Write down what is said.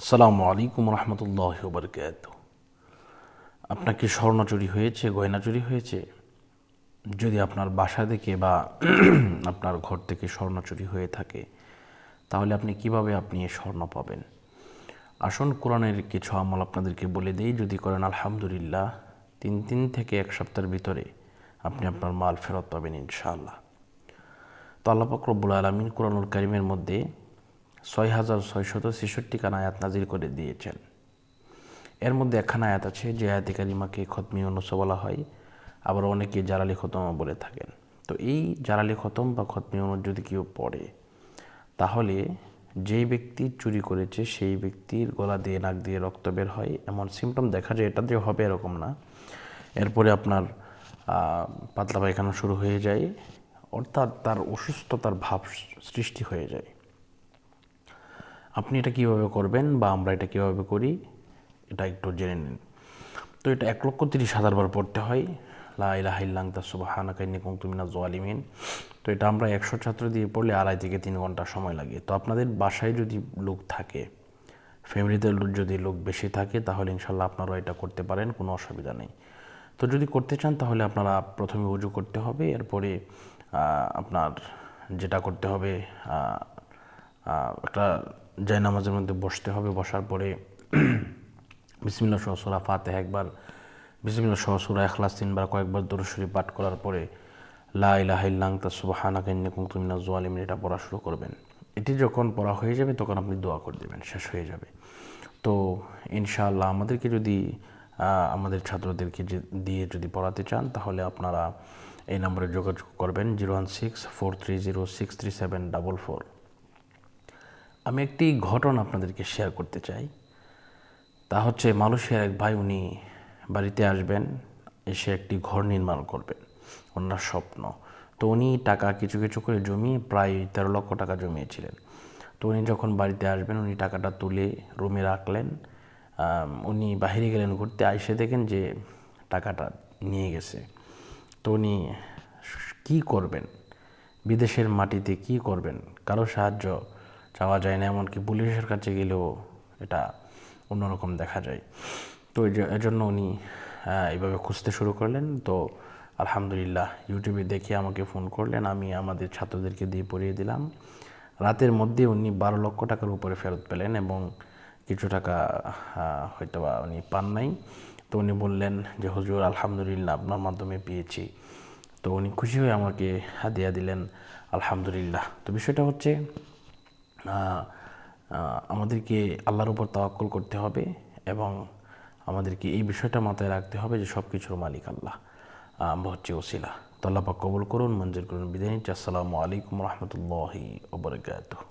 আসসালামু আলাইকুম রহমতুল্লাহ বরকাত। আপনার কি স্বর্ণ চুরি হয়েছে, গয়না চুরি হয়েছে? যদি আপনার বাসা থেকে বা আপনার ঘর থেকে স্বর্ণ চুরি হয়ে থাকে, তাহলে আপনি এই স্বর্ণ পাবেন? আসুন কোরআনের কিছু আমল আপনাদেরকে বলে দিই। যদি করেন আলহামদুলিল্লাহ, 3 দিন থেকে 1 সপ্তাহের ভিতরে আপনি আপনার মাল ফেরত পাবেন ইনশাআল্লাহ। তো আল্লাহ পাক রব্বুল আলামিন কোরআনুল কারীমের মধ্যে 6,666 খানা আয়াত নাজিল করে দিয়েছেন। এর মধ্যে একখানা আয়াত আছে যে আয়াতে কারিমাকে খতমি ইউনূস বলা হয়, আবার অনেকে জালালি খতমও বলে থাকেন। তো এই জালালি খতম বা খতমি ইউনূস যদি কেউ পড়ে, তাহলে যেই ব্যক্তি চুরি করেছে সেই ব্যক্তির গলা দিয়ে নাক দিয়ে রক্ত বের হয়, এমন সিমটম দেখা যায়। এটা যে হবে এরকম না। এরপরে আপনার পাতলা পায়খানা শুরু হয়ে যায়, অর্থাৎ তার অসুস্থতার ভাব সৃষ্টি হয়ে যায়। আপনি এটা কীভাবে করবেন বা আমরা এটা কীভাবে করি, এটা একটু জেনে নিন। তো এটা 1,30,000 বার পড়তে হয়, লা ইলাহা ইল্লা আনতা সুবহানাকা ইন্নী কুনতু মিনাজ জালিমিন। তো এটা আমরা 100 ছাত্র দিয়ে পড়লে 2.5 থেকে 3 ঘন্টা সময় লাগে। তো আপনাদের বাসায় যদি লোক থাকে, ফ্যামিলিতে যদি লোক বেশি থাকে, তাহলে ইনশাল্লাহ আপনারাও এটা করতে পারেন, কোনো অসুবিধা নেই। তো যদি করতে চান তাহলে আপনারা প্রথমে উজু করতে হবে, এরপরে আপনার যেটা করতে হবে, একটা জায়নামাজের মধ্যে বসতে হবে। বসার পরে বিসমিল্লাহ সহ সূরা ফাতিহা একবার, বিসমিল্লাহ সহ সূরা ইখলাস 3 বার, কয়েকবার দরুদ শরীফ পাঠ করার পরে লা ইলাহা ইল্লা আনতা সুবহানাকা ইন্নী কুনতু মিনাজ জালিমিন এটা পড়া শুরু করবেন। এটি যখন পড়া হয়ে যাবে তখন আপনি দোয়া করে দেবেন, শেষ হয়ে যাবে। তো ইনশাআল্লাহ আমাদেরকে যদি আমাদের ছাত্রদেরকে দিয়ে যদি পড়াতে চান, তাহলে আপনারা এই নম্বরে যোগাযোগ করবেন 016-430-63744। আমি একটি ঘটনা আপনাদেরকে শেয়ার করতে চাই। তা হচ্ছে মালয়েশিয়ার এক ভাই, উনি বাড়িতে আসবেন, এসে একটি ঘর নির্মাণ করবেন, ওনার স্বপ্ন। তো উনি টাকা কিছু কিছু করে জমিয়ে প্রায় 13 লক্ষ টাকা জমিয়েছিলেন। তো উনি যখন বাড়িতে আসবেন, উনি টাকাটা তুলে রুমে রাখলেন। উনি বাইরে গেলেন ঘুরতে, আইসে দেখেন যে টাকাটা নিয়ে গেছে। তো উনি কী করবেন, বিদেশের মাটিতে কি করবেন, কারো সাহায্য চাওয়া যায় না, এমনকি পুলিশের কাছে গেলেও এটা অন্যরকম দেখা যায়। তো এজন্য উনি এইভাবে খুঁজতে শুরু করলেন। তো আলহামদুলিল্লাহ ইউটিউবে দেখে আমাকে ফোন করলেন, আমি আমাদের ছাত্রদেরকে দিয়ে পড়িয়ে দিলাম। রাতের মধ্যে উনি 12 লক্ষ টাকার উপরে ফেরত পেলেন, এবং কিছু টাকা হয়তো বা উনি পান নাই। তো উনি বললেন যে হুজুর আলহামদুলিল্লাহ আপনার মাধ্যমে পেয়েছি। তো উনি খুশি হয়ে আমাকে হাদিয়া দিলেন, আলহামদুলিল্লাহ। তো বিষয়টা হচ্ছে আমাদেরকে আল্লাহর উপর তাওয়াক্কুল করতে হবে, এবং আমাদেরকে এই বিষয়টা মাথায় রাখতে হবে যে সব কিছুর মালিক আল্লাহ, আমরা হচ্ছে ওসিলা। তো আল্লাহ পাক কবুল করুন, মঞ্জুর করুন। বিদায় নিচ্ছি। আসসালামু আলাইকুম রহমতুল্লাহি ওয়া বারাকাতুহু।